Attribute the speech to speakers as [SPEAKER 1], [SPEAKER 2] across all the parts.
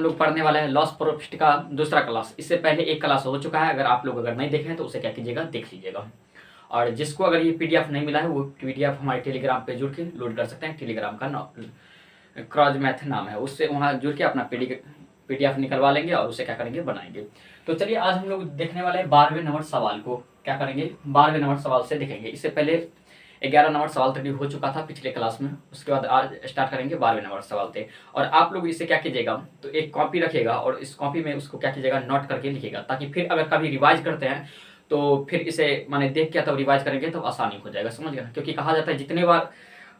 [SPEAKER 1] हम लोग पढ़ने वाले हैं लॉस प्रॉफिट का दूसरा क्लास। इससे पहले एक क्लास हो चुका है, अगर आप लोग अगर नहीं देखे हैं तो उसे क्या कीजिएगा, देख लीजिएगा। और जिसको अगर ये पीडीएफ नहीं मिला है वो पीडीएफ हमारे टेलीग्राम पे जुड़ के लोड कर सकते हैं। टेलीग्राम का क्रॉज मैथ नाम है, उससे वहाँ जुड़ के अपना पीडीएफ निकलवा लेंगे और उसे क्या करेंगे, बनाएंगे। तो चलिए आज हम लोग देखने वाले हैं 12वें नंबर सवाल को। क्या करेंगे, 12वें नंबर सवाल से देखेंगे। इससे पहले 11 नंबर सवाल तक हो चुका था पिछले क्लास में, उसके बाद आज स्टार्ट करेंगे 12वें नंबर सवाल से। और आप लोग इसे क्या कीजिएगा, तो एक कॉपी रखिएगा और इस कॉपी में उसको क्या कीजिएगा, नोट करके लिखिएगा, ताकि फिर अगर कभी रिवाइज करते हैं तो फिर इसे माने देख के तब रिवाइज करेंगे तो आसानी हो जाएगा, समझ गए। क्योंकि कहा जाता है जितने बार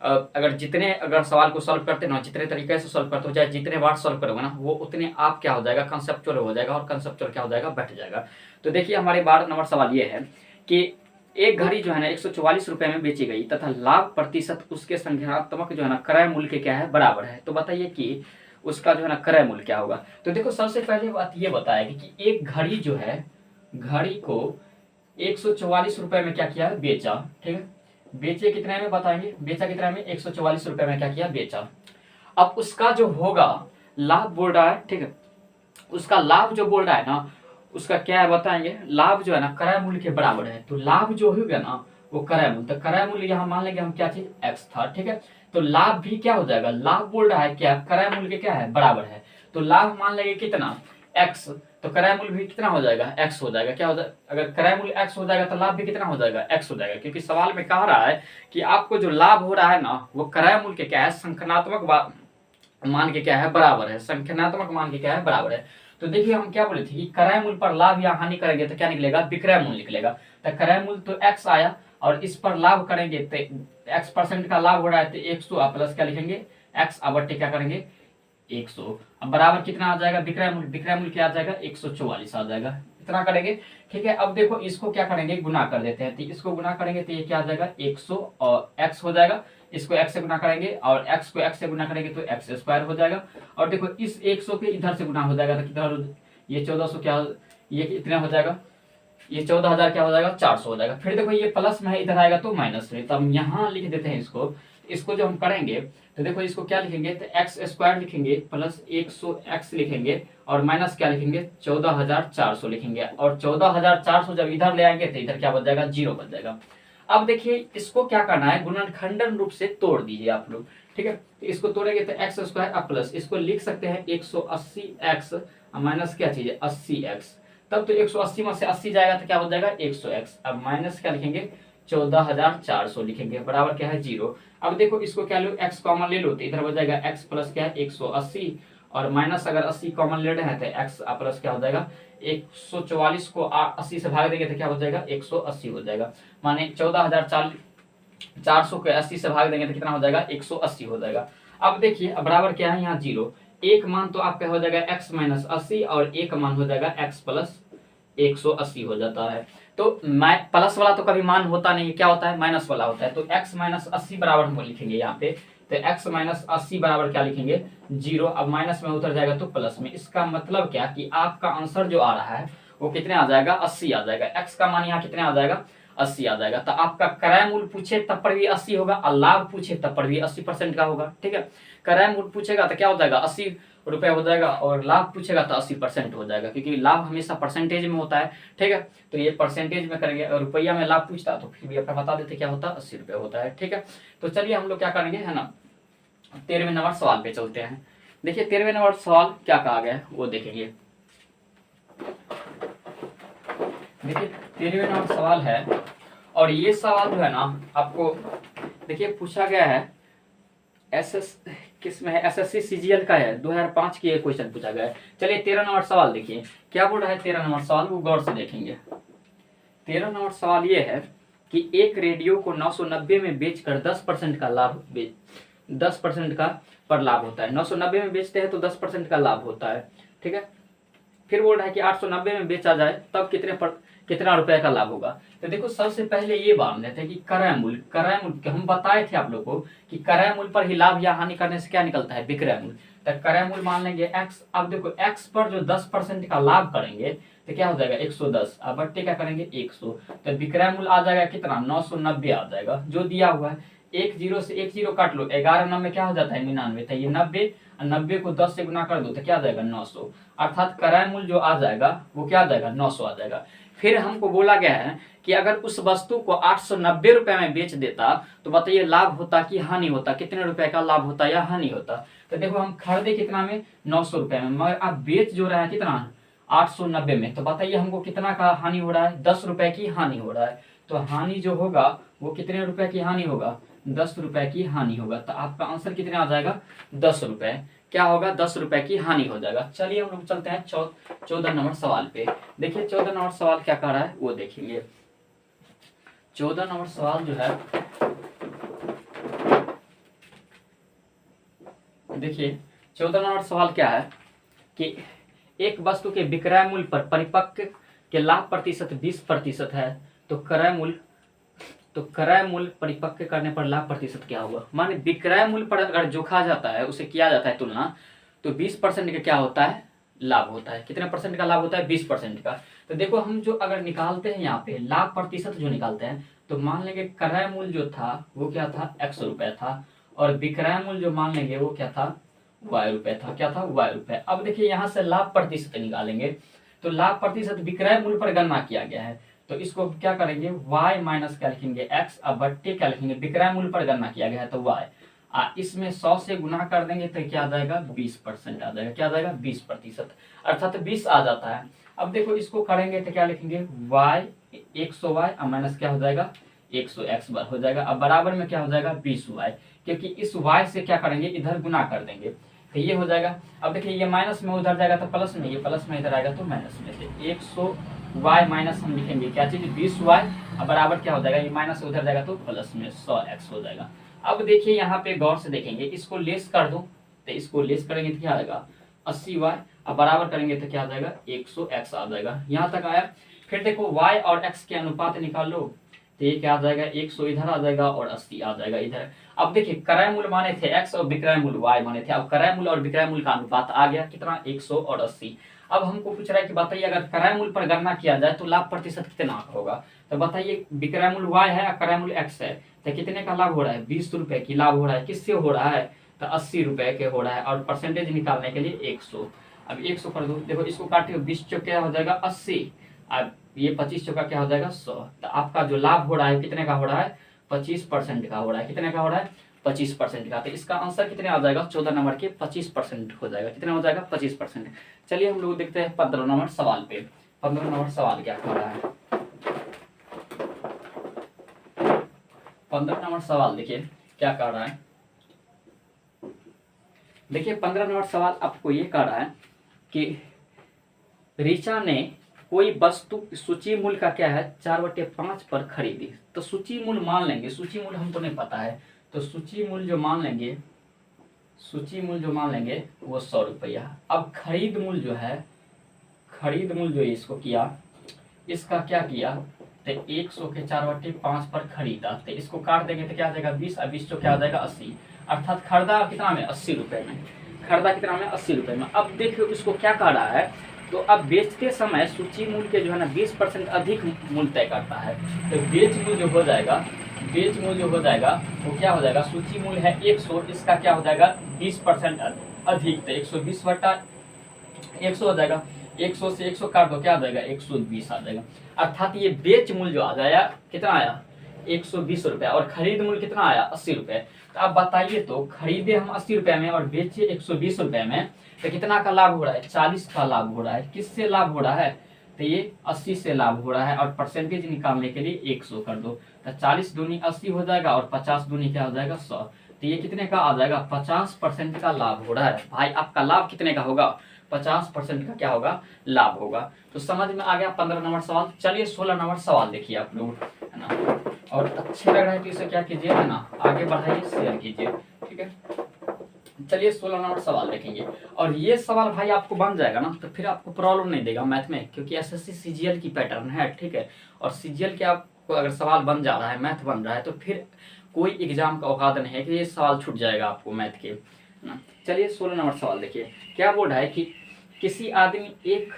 [SPEAKER 1] अगर सवाल को सॉल्व करते ना, जितने तरीके से सॉल्व करते हो जाए, जितने बार सॉल्व करोगे ना, वो उतने आप क्या हो जाएगा, कंसेप्चुअल हो जाएगा, और कंसेप्चुअल क्या हो जाएगा, बैठ जाएगा। तो देखिए हमारे 12 नंबर सवाल ये है कि एक घड़ी जो है ना 144 रुपए में बेची गई तथा लाभ प्रतिशत उसके संख्यात्मक जो है ना क्रय मूल्य के क्या है, बराबर है। तो बताइए कि उसका जो है ना क्रय मूल्य क्या होगा। तो देखो सबसे पहले बात ये बताएगी कि एक घड़ी जो है, घड़ी को 144 रुपए में क्या किया है, बेचा। ठीक है, बेचे कितने में बताएंगे, बेचा कितने में, 144 रुपए में क्या किया, बेचा। अब उसका जो होगा लाभ बोल रहा है, ठीक है, उसका लाभ जो बोल रहा है ना, उसका क्या है बताएंगे, लाभ जो है ना क्रय मूल्य के बराबर है। तो लाभ जो होगा ना वो क्रय मूल्य, तो क्रय मूल्य यहाँ मान लेंगे हम क्या चीज, एक्स था। ठीक है, तो लाभ भी क्या हो जाएगा, लाभ बोल रहा है क्या, क्रय मूल्य के क्या है, बराबर है। तो लाभ मान लेंगे कितना, एक्स, तो क्रय मूल्य भी कितना हो जाएगा, एक्स हो जाएगा। क्या हो जाएगा, अगर क्रय मूल्य एक्स हो जाएगा तो लाभ भी कितना हो जाएगा, एक्स हो जाएगा। क्योंकि सवाल में कह रहा है कि आपको जो लाभ हो रहा है ना वो क्रय मूल्य के क्या है, संख्यात्मक मान के क्या है, बराबर है, संख्यात्मक मान के क्या है, बराबर है। तो देखिए हम क्या बोले थे कि क्रय मूल्य पर लाभ या हानि करेंगे तो क्या निकलेगा, विक्रय मूल्य निकलेगा। तो क्रय मूल्य तो एक्स आया, और इस पर लाभ करेंगे तो x% का लाभ हो रहा है तो 100 प्लस क्या लिखेंगे, एक्स अबट्टे क्या करेंगे, 100। अब बराबर कितना आ जाएगा, विक्रय मूल्य, विक्रय मूल्य क्या आ जाएगा, 144 आ जाएगा। इतना करेंगे, ठीक है। अब देखो इसको क्या करेंगे, गुना कर देते हैं। तो इसको गुना करेंगे तो ये क्या आ जाएगा, 100 और x हो जाएगा। इसको x से गुना करेंगे और x को x से गुना करेंगे तो x स्क्वायर हो जाएगा। और देखो इस 100 के इधर से गुना हो जाएगा तो किधर, ये 1400 क्या, ये कितना हो जाएगा, ये 14,000 क्या हो जाएगा, 400 हो जाएगा। फिर देखो ये प्लस में है, इधर आएगा तो माइनस में, तो हम यहाँ लिख देते हैं इसको। इसको जो हम करेंगे तो देखो इसको क्या लिखेंगे, तो एक्स स्क्वायर लिखेंगे प्लस 100x लिखेंगे और माइनस क्या लिखेंगे, 14,400 लिखेंगे। और 14,400 जब इधर ले आएंगे तो इधर क्या बच जाएगा, 0 बच जाएगा। अब देखिए इसको क्या करना है, गुणनखंडन रूप से तोड़ दीजिए आप लोग। ठीक है, तो इसको तोड़ेंगे तो एक्स स्क्वायर अब प्लस, इसको लिख सकते हैं 180x माइनस क्या चीज है, 80x। तब तो 180 में से 80 जाएगा तो क्या हो जाएगा, 100x। अब माइनस क्या लिखेंगे, 14,400 लिखेंगे, बराबर क्या है, 0। अब देखो इसको क्या लो, x कॉमन ले लो तो इधर हो जाएगा x प्लस क्या है, 180, और माइनस अगर 80 कॉमन ले रहे हैं तो x प्लस क्या हो जाएगा, 144 को 80 से भाग देंगे तो क्या हो जाएगा, 180 हो जाएगा। माने 14,400 को 80 से भाग देंगे तो कितना हो जाएगा, 180 हो जाएगा। अब देखिए अब बराबर क्या है, यहाँ 0, एक मान तो आपका हो जाएगा x माइनस 80 और एक मान हो जाएगा x प्लस 180 हो जाता है। तो प्लस वाला तो कभी मान होता नहीं, क्या होता है, माइनस वाला होता है। तो x माइनस 80 बराबर हम लिखेंगे यहाँ पे, तो x माइनस 80 बराबर क्या लिखेंगे, 0। अब माइनस में उतर जाएगा तो प्लस में। इसका मतलब क्या कि आपका आंसर जो आ रहा है वो कितने आ जाएगा, 80 आ जाएगा। x का मान यहाँ कितने आ जाएगा, 80 आ जाएगा। तो आपका क्रय मूल्य पूछे तब पर भी 80 होगा और लाभ पूछे तब पर भी 80% का होगा। ठीक है, क्रय मूल्य पूछेगा तो क्या हो जाएगा, 80 रुपए हो जाएगा, और लाभ पूछेगा तो 80% हो जाएगा, क्योंकि लाभ हमेशा परसेंटेज में होता है। ठीक है, तो ये परसेंटेज में करेंगे। अगर रुपया में लाभ पूछता तो फिर भी अपना बता देते क्या होता है, 80 रुपये होता है। ठीक है, तो चलिए हम लोग क्या करेंगे, है ना, 13वें नंबर सवाल पे चलते हैं। देखिए 13वें नंबर सवाल क्या कहा गया है वो देखेंगे। देखिए 13वें नंबर सवाल है, और ये सवाल जो है ना आपको देखिए पूछा गया है किसमें है, एसएससी सीजीएल का है, 2005 की एक क्वेश्चन पूछा गया है। चलिए 13 नंबर सवाल देखिए क्या बोल रहा है। 13 नंबर सवाल वो गौर से देखेंगे। 13 नंबर सवाल ये है कि एक रेडियो को 990 में बेचकर 10% का लाभ 10% का पर लाभ होता है। 990 में बेचते हैं तो 10% का लाभ होता है। ठीक है, फिर बोल रहा है कि 890 में बेचा जाए तब कितना रुपए का लाभ होगा। तो देखो सबसे पहले ये मान लेते हैं कि क्रय मूल्य हम बताए थे आप लोग को कि क्रय मूल्य पर ही लाभ या हानि करने से क्या निकलता है, विक्रय मूल्य। तो क्रय मूल्य मान लेंगे x। अब देखो x पर जो 10% का लाभ करेंगे तो क्या हो जाएगा, 110। अब बट्टे क्या करेंगे, 100। तो विक्रय मूल्य आ जाएगा कितना, 990 आ जाएगा जो दिया हुआ है। एक जीरो से एक जीरो काट लो, 11×9 क्या हो जाता है 99, तो ये 90, और 90 को 10 से गुना कर दो तो क्या आ जाएगा 900, अर्थात क्रय मूल्य जो आ जाएगा वो क्या आ जाएगा 900 आ जाएगा। फिर हमको बोला गया है कि अगर उस वस्तु को 890 रुपए में बेच देता तो बताइए लाभ होता कि हानि होता, कितने रुपए का लाभ होता या हानि होता। तो देखो हम खरीदे कितना में 900 रुपए में, मगर आप बेच जो रहा है कितना 890 में, तो बताइए हमको कितना का हानि हो रहा है 10 रुपए की हानि हो रहा है। तो हानि जो होगा वो कितने रुपए की हानि होगा 10 रुपए की हानि होगा। तो आपका आंसर कितने आ जाएगा 10 रुपए, क्या होगा 10 रुपए की हानि हो जाएगा। चलिए हम लोग चलते हैं 14 नंबर सवाल पे। देखिए 14 नंबर सवाल क्या कह रहा है वो देखेंगे। 14 नंबर सवाल जो है देखिए 14 नंबर सवाल क्या है कि एक वस्तु के विक्रय मूल्य पर परिपक्व के लाभ प्रतिशत 20% है, तो क्रय मूल्य परिपक्व करने पर लाभ प्रतिशत क्या होगा। माने विक्रय मूल्य पर अगर जोखा जाता है, उसे किया जाता है तुलना, तो 20% का क्या होता है लाभ होता है। कितने परसेंट का लाभ होता है 20% का। तो देखो हम जो अगर निकालते हैं यहाँ पे लाभ प्रतिशत जो निकालते हैं, तो मान लेंगे क्रय मूल्य जो था वो क्या था 100 रुपए था, और विक्रय मूल्य जो मान लेंगे वो क्या था y रुपए था, क्या था y रुपए। अब देखिए यहाँ से लाभ प्रतिशत निकालेंगे, तो लाभ प्रतिशत विक्रय मूल्य पर गणना किया गया है, तो इसको क्या करेंगे y माइनस क्या लिखेंगे x, अब बट्टे क्या लिखेंगे विक्रय मूल्य पर गणना किया गया है तो y, इसमें 100 से गुना कर देंगे तो क्या आ जाएगा 20% आ जाएगा, क्या आ जाएगा 20%, अर्थात 20 आ जाता है। अब देखो इसको करेंगे तो क्या लिखेंगे y 100y माइनस क्या हो जाएगा 100x हो जाएगा, अब बराबर में क्या हो जाएगा 20y, क्योंकि इस y से क्या करेंगे इधर गुना कर देंगे तो ये हो जाएगा। अब देखिए ये माइनस में उधर जाएगा तो प्लस में, ये प्लस में इधर आएगा तो माइनस में, से 100y माइनस हम लिखेंगे क्या चीज 20y, अब बराबर क्या हो जाएगा ये माइनस उधर जाएगा तो प्लस में 100x हो जाएगा। अब देखिए यहाँ पे गौर से देखेंगे, इसको लेस कर दो तो इसको लेस करेंगे तो क्या आएगा 80y, अब बराबर करेंगे तो क्या आ जाएगा 100x आ जाएगा। यहाँ तक आया। फिर देखो y और x के अनुपात निकाल लो, तो ये क्या आ जाएगा 100 इधर आ जाएगा और 80 आ जाएगा इधर। अब देखिए क्रय मूल्य माने थे x और विक्रय मूल्य y माने थे, अब क्रय मूल्य और विक्रय मूल्य का अनुपात आ गया कितना 100 और 80। अब हमको पूछ रहा है कि बताइए अगर क्रय मूल्य पर गणना किया जाए तो लाभ प्रतिशत कितना होगा। तो बताइए विक्रय मूल्य y है और क्रय मूल्य x है, तो कितने का लाभ हो रहा है 20 रुपए की लाभ हो रहा है, किससे हो रहा है तो 80 रुपए के हो रहा है, और परसेंटेज निकालने के लिए 100। अब 100 कर दो, देखो इसको काटिए 20 चौक क्या हो जाएगा 80, अब ये 25 चौका क्या हो जाएगा 100। तो आपका जो लाभ हो रहा है कितने का हो रहा है 25% का हो रहा है, कितने का हो रहा है 25% का। तो इसका आंसर कितने आ जाएगा 14 नंबर के 25% हो जाएगा, कितना हो जाएगा 25%। चलिए हम लोग देखते हैं 15 नंबर सवाल पे। 15 नंबर सवाल क्या कह रहा है 15 नंबर सवाल देखिए क्या कह रहा है। देखिए 15 नंबर सवाल आपको ये कह रहा है कि ऋचा ने कोई वस्तु सूची मूल्य का क्या है 4/5 पर खरीदी। तो सूची मूल्य मान लेंगे, सूची मूल्य हमको नहीं पता है, तो सूची मूल्य जो मान लेंगे वो 100 रुपया। अब खरीद मूल्य जो है, खरीद मूल्य जो इसको किया, इसका क्या किया तो 100 के 4/5 पर खरीदा, तो इसको काट देंगे तो क्या आ जाएगा 20, और 20 तो क्या आ जाएगा 80, अर्थात खरीदा कितना में 80 रुपए में, खरीदा कितना में 80 रुपए में। अब देखिए इसको क्या कह रहा है, तो अब बेचते समय सूची मूल्य के जो है ना 20% अधिक मूल्य तय करता है, तो बेच मूल्य जो हो जाएगा वो क्या हो जाएगा सूची मूल्य है 100, इसका क्या हो जाएगा 20% अधिक, तो 120/100 हो जाएगा, 100 से 100 काट दो क्या आ जाएगा 120 आ जाएगा, अर्थात ये बेच मूल्य जो आ जाएगा कितना आया 120 रुपया, और खरीद मूल्य कितना आया 80 रुपए। तो आप बताइए तो खरीदे हम 80 रुपए में और बेचे 120 रुपए में, तो कितना का लाभ हो रहा है 40 का लाभ हो रहा है। किससे लाभ हो रहा है तो ये 80 से लाभ हो रहा है, और परसेंटेज निकालने के लिए 100 कर दो, तो 40 दूनी 80 हो जाएगा और 50 दूनी क्या हो जाएगा 100, तो ये कितने का आ जाएगा 50% का लाभ हो रहा है। भाई आपका लाभ कितने का होगा 50% का क्या होगा लाभ होगा। तो समझ में आ गया 15 नंबर सवाल। चलिए 16 नंबर सवाल देखिए आप लोग, है ना, और अच्छे लग रहा है तो इसे क्या कीजिए है ना आगे बढ़ाइए, शेयर कीजिए, ठीक है। चलिए 16 नंबर सवाल देखेंगे, और ये सवाल भाई आपको बन जाएगा ना तो फिर आपको प्रॉब्लम नहीं देगा मैथ में, क्योंकि एसएससी सीजीएल की पैटर्न है, ठीक है। और सीजीएल के आपको अगर सवाल बन जा रहा है, मैथ बन रहा है, तो फिर कोई एग्जाम का औकात नहीं है कि ये सवाल छूट जाएगा आपको मैथ के। चलिए 16 नंबर सवाल देखिए क्या बोल रहा है कि किसी आदमी एक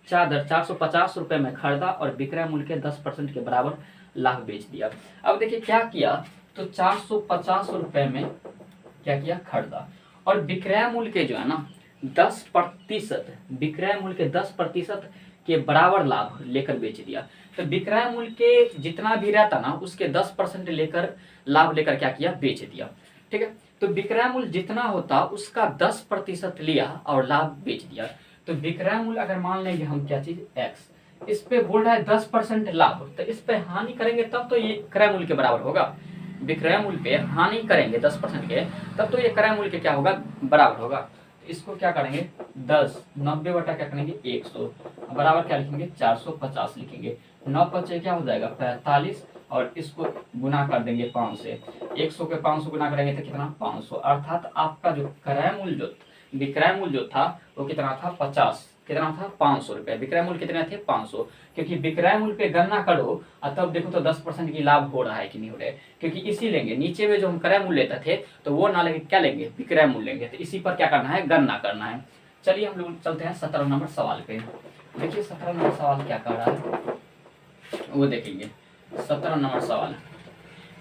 [SPEAKER 1] चादर 450 रुपए में खरीदा और विक्रय मूल्य के 10% के बराबर लाभ बेच दिया। अब देखिए क्या किया तो 450 रुपए में क्या किया, खरीदा। और विक्रय मूल्य के जो है ना 10%, विक्रय मूल्य के 10% के बराबर लाभ लेकर बेच दिया। तो विक्रय मूल्य के जितना भी रहता ना उसके 10% लेकर लाभ लेकर क्या किया, बेच दिया। ठीक है, तो विक्रय मूल्य जितना होता उसका 10% लिया और लाभ बेच दिया। तो विक्रय मूल्य अगर मान लेंगे हम क्या चीज x, इस पे बोल रहा है 10% लाभ, तो इस पे हानि करेंगे तब तो ये क्रय मूल्य के बराबर होगा। विक्रय मूल्य पे हानि करेंगे 10% के तब तो ये क्रय मूल्य के क्या होगा, बराबर होगा। तो इसको क्या करेंगे 10 90 बटा क्या करेंगे 100 बराबर क्या लिखेंगे 450 लिखेंगे। 9 पचे क्या हो जाएगा 45 और इसको गुना कर देंगे 5 से। 100 के 500 गुना करेंगे तो कितना 500, अर्थात आपका जो क्रय मूल्य जो विक्रय मूल्य जो था वो कितना था 50, कितना था 500 रुपए। विक्रय मूल्य कितने थे 500, क्योंकि विक्रय मूल्य पे गणना करो और तब देखो तो 10% की लाभ हो रहा है कि नहीं हो रहा है, क्योंकि इसी लेंगे नीचे में जो हम क्रय मूल्य लेते थे तो वो ना लेंगे, क्या लेंगे विक्रय मूल्य लेंगे। तो इसी पर क्या करना है, गणना करना है। चलिए हम लोग चलते हैं 17 नंबर सवाल पे। देखिए 17 नंबर सवाल क्या कर रहा है वो देखेंगे। 17 नंबर सवाल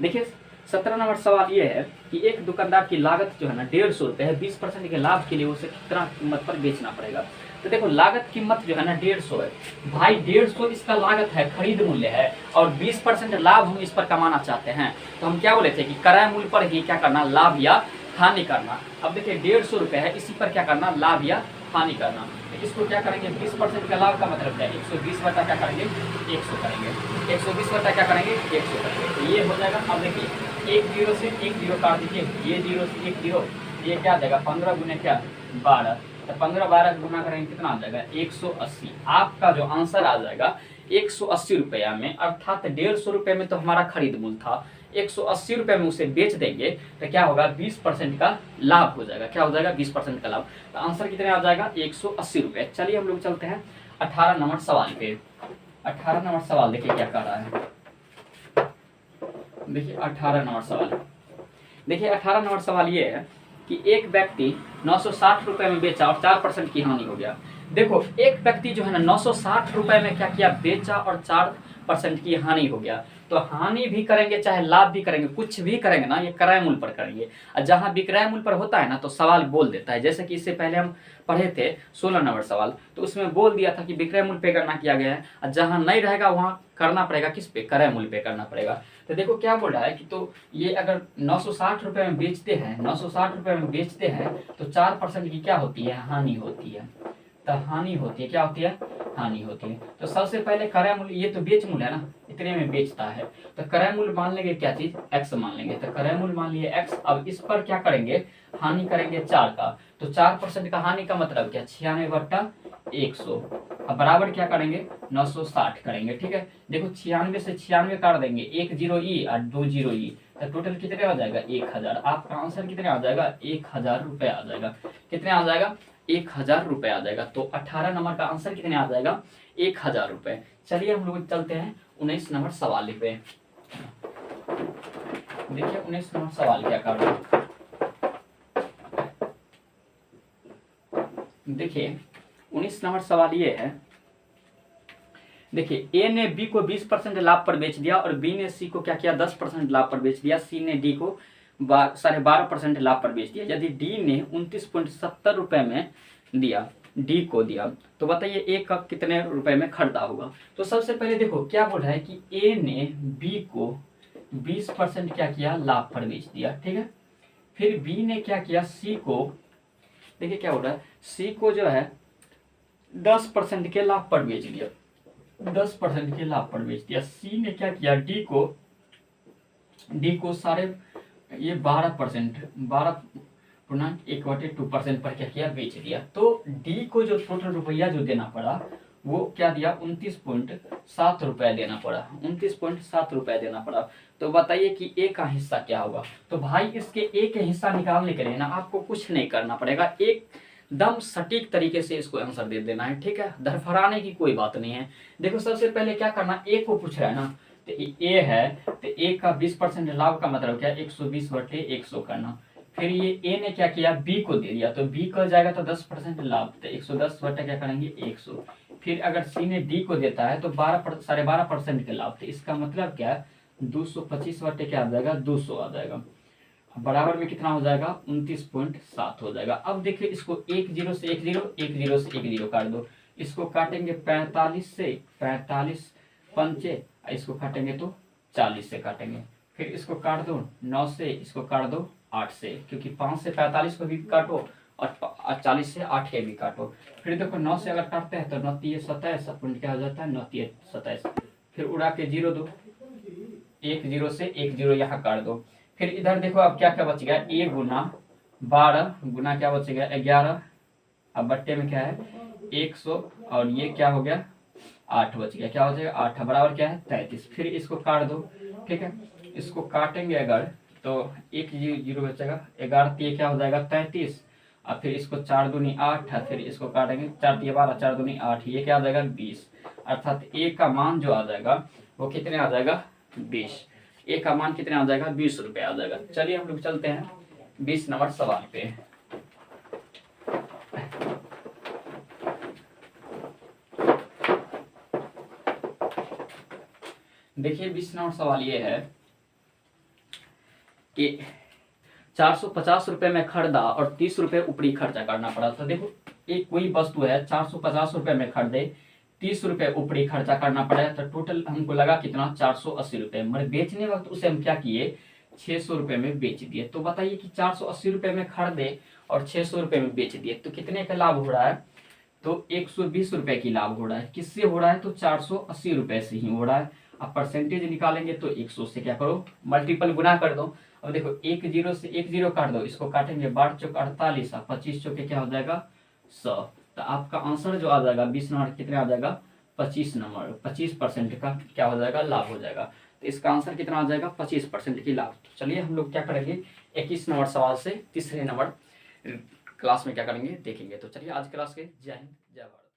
[SPEAKER 1] देखिए, 17 नंबर सवाल ये है कि एक दुकानदार की लागत जो है ना 150 रुपये है, 20% के लाभ के लिए उसे कितना कीमत पर बेचना पड़ेगा। तो देखो लागत कीमत जो है ना 150 है भाई, 150 इसका लागत है, खरीद मूल्य है, और 20% लाभ हम इस पर कमाना चाहते हैं। तो हम क्या बोले थे कि क्रय मूल्य पर ही क्या करना, लाभ या हानि करना। अब देखिए 150 रुपये है, इसी पर क्या करना, लाभ या हानि करना। तो इसको क्या करेंगे 20% का लाभ का मतलब क्या है 120 बटा क्या करेंगे 100 करेंगे, 120 बटा क्या करेंगे 100 करेंगे। तो ये हो जाएगा। अब देखिए 1 जीरो से 1 जीरो काट दीजिए, ये जीरो से 1 जीरो, ये क्या आ जाएगा 15 गुने क्या 12, तो 15 12 गुना करेंगे कितना आ जाएगा 180। आपका जो आंसर आ जाएगा 180 रुपया में, अर्थात 150 रुपये में तो हमारा खरीद मूल्य था, 180 रुपये में उसे बेच देंगे तो क्या होगा 20% का लाभ हो जाएगा। क्या हो जाएगा 20% का लाभ। तो आंसर कितने आ जाएगा 180 रुपये। चलिए हम लोग चलते हैं 18 नंबर सवाल पे। 18 नंबर सवाल देखिए क्या कर रहा है। देखिए 18 नंबर सवाल, देखिए 18 नंबर सवाल ये है कि एक व्यक्ति 960 रुपए में बेचा और 4% की हानि हो गया। देखो एक व्यक्ति जो है ना 960 रुपए में क्या किया, बेचा और 4% की हानि हो गया। तो हानि भी करेंगे चाहे लाभ भी करेंगे, कुछ भी करेंगे ना ये क्रय मूल्य पर करेंगे। और जहां विक्रय मूल्य पर होता है ना तो सवाल बोल देता है, जैसे कि इससे पहले हम पढ़े थे 16 नंबर सवाल, तो उसमें बोल दिया था कि विक्रय मूल्य पे गणना किया गया है, और जहां नहीं रहेगा वहां करना पड़ेगा किस पे, क्रय मूल्य पे करना पड़ेगा। तो देखो क्या बोल रहा है कि तो ये अगर 960 रुपए में बेचते हैं, 960 रुपए में बेचते हैं तो 4% की क्या होती है, हानि होती है। तो हानि होती है, क्या होती है, हानि होती है। तो सबसे पहले क्रय मूल्य, ये तो बेच मूल्य है ना, इतने में बेचता है, तो क्रय मूल्य मान लेंगे क्या चीज, x मान लेंगे। तो क्रय मूल्य मान लिए x। अब इस पर क्या करेंगे, हानि करेंगे 4 का, तो 4% का हानि का मतलब क्या 96 बटा 100। अब बराबर क्या करेंगे 960 करेंगे। ठीक है, देखो 96 से 96 काट देंगे, 1 जीरो ई और 2 जीरो ई, तो टोटल कितने आ जाएगा 1000। आपका आंसर कितने आ जाएगा 1000 रुपये आ जाएगा। कितने आ जाएगा 1000 रुपये आ जाएगा। तो 18 नंबर का आंसर कितने आ जाएगा 1000 रुपये। चलिए हम लोग चलते हैं 19 नंबर सवाल पे। देखिए 19 नंबर सवाल क्या कर रहा है। देखिए 19 नंबर सवाल ये है, देखिए ए ने बी को 20% लाभ पर बेच दिया और बी ने सी को क्या किया 10% लाभ पर बेच दिया, सी ने डी को 12.5% लाभ पर बेच दिया। यदि डी ने 29.70 रुपए में दिया, डी को दिया, तो बताइए ए का कितने रुपए में खरीदा होगा। तो सबसे पहले देखो क्या बोल रहा है कि ए ने बी को 20% क्या किया लाभ पर बेच दिया। ठीक है, फिर बी ने क्या किया सी को, देखिए क्या बोल रहा है, सी को जो है 10% के लाभ पर बेच दिया, 10% के लाभ पर बेच दिया। सी ने क्या किया डी को सारे ये 12%, 12.1/2% पर क्या किया बेच दिया। तो डी को जो टोटल रुपया जो देना पड़ा वो क्या दिया 29.7 रुपए देना पड़ा, 29.7 रुपए देना पड़ा। तो बताइए कि ए का हिस्सा क्या होगा। तो भाई इसके ए के हिस्सा निकालने के लिए ना आपको कुछ नहीं करना पड़ेगा, एकदम सटीक तरीके से इसको आंसर दे देना है। ठीक है, धरफराने की कोई बात नहीं है। देखो सबसे पहले क्या करना, ए को पूछ रहा है ना, तो ए है तो ए का 20% लाभ का मतलब क्या 120/100 करना। फिर ये ए ने क्या किया बी को दे दिया, तो बी को जाएगा तो 10% लाभ, तो 110 बटा क्या करेंगे 100। फिर अगर सी ने डी को देता है तो 12.5% के लाभ, तो इसका मतलब क्या 225 बटे क्या आ जाएगा 200 आ जाएगा। बराबर में कितना हो जाएगा 29.7 हो जाएगा। अब देखिए इसको 1 0 से 1 0, 1 0 से 1 0 काट दो। इसको काटेंगे 45 से, 45 पंचे, इसको काटेंगे तो 40 से काटेंगे। फिर इसको काट दो 9 से, इसको काट दो 8 से, क्योंकि 5 से 45 को भी काटो और 40 से 8 के भी काटो। फिर देखो 9 से अगर काटते हैं तो 9 3 27, पॉइंट क्या हो जाता है 9 3 27। फिर उड़ा के 0 दो, 1 0 से 1 0 यहाँ काट दो। फिर इधर देखो अब क्या क्या बच गया, a गुना 12 गुना क्या बचेगा 11, अब बट्टे में क्या है 100, और ये क्या हो गया 8 बच गया, क्या हो जाएगा 8 बराबर क्या है 33। फिर इसको काट दो, ठीक है। इसको काटेंगे अगर तो 1 0 बचेगा, 11 ये क्या हो जाएगा 33, और फिर इसको 4 दूनी 8, फिर इसको काटेंगे 4 3 12, 4 दूनी 8, ये क्या आ जाएगा 20। अर्थात a का मान जो आ जाएगा वो कितने आ जाएगा 20। a का मान कितने आ जाएगा 20 रुपए आ जाएगा। चलिए हम लोग चलते हैं 20 नंबर सवाल पे। देखिए 20 नंबर सवाल ये है कि 450 रुपए में खरीदा और 30 रुपए ऊपरी खर्चा करना पड़ा। तो देखो एक कोई वस्तु है 450 रुपए में खरीदे, 30 रुपए ऊपरी खर्चा करना पड़ा, तो टोटल हमको लगा कितना 480 रुपए। मगर बेचने वक्त उसे हम क्या किए 600 रुपए में बेच दिए। तो बताइए कि 480 रुपए में खरीदे और 600 रुपए में बेच दिए तो कितने का लाभ हो रहा है, तो 120 रुपए की लाभ हो रहा है। किससे हो रहा है, तो 480 रुपए से ही हो रहा है। अब परसेंटेज निकालेंगे तो 100 से क्या करो मल्टीपल गुना कर दो। अब देखो 1 0 से 1 0 काट दो, इसको काटेंगे 12 चौक 48, 25 चौके क्या हो जाएगा 100। तो आपका आंसर जो आ जाएगा 20 नंबर कितने आ जाएगा 25 नंबर, 25% का क्या हो जाएगा लाभ हो जाएगा। तो इसका आंसर कितना आ जाएगा 25% की लाभ। तो चलिए हम लोग क्या करेंगे 21 नंबर सवाल से तीसरे नंबर क्लास में क्या करेंगे देखेंगे। तो चलिए आज क्लास के जय हिंद जय भारत।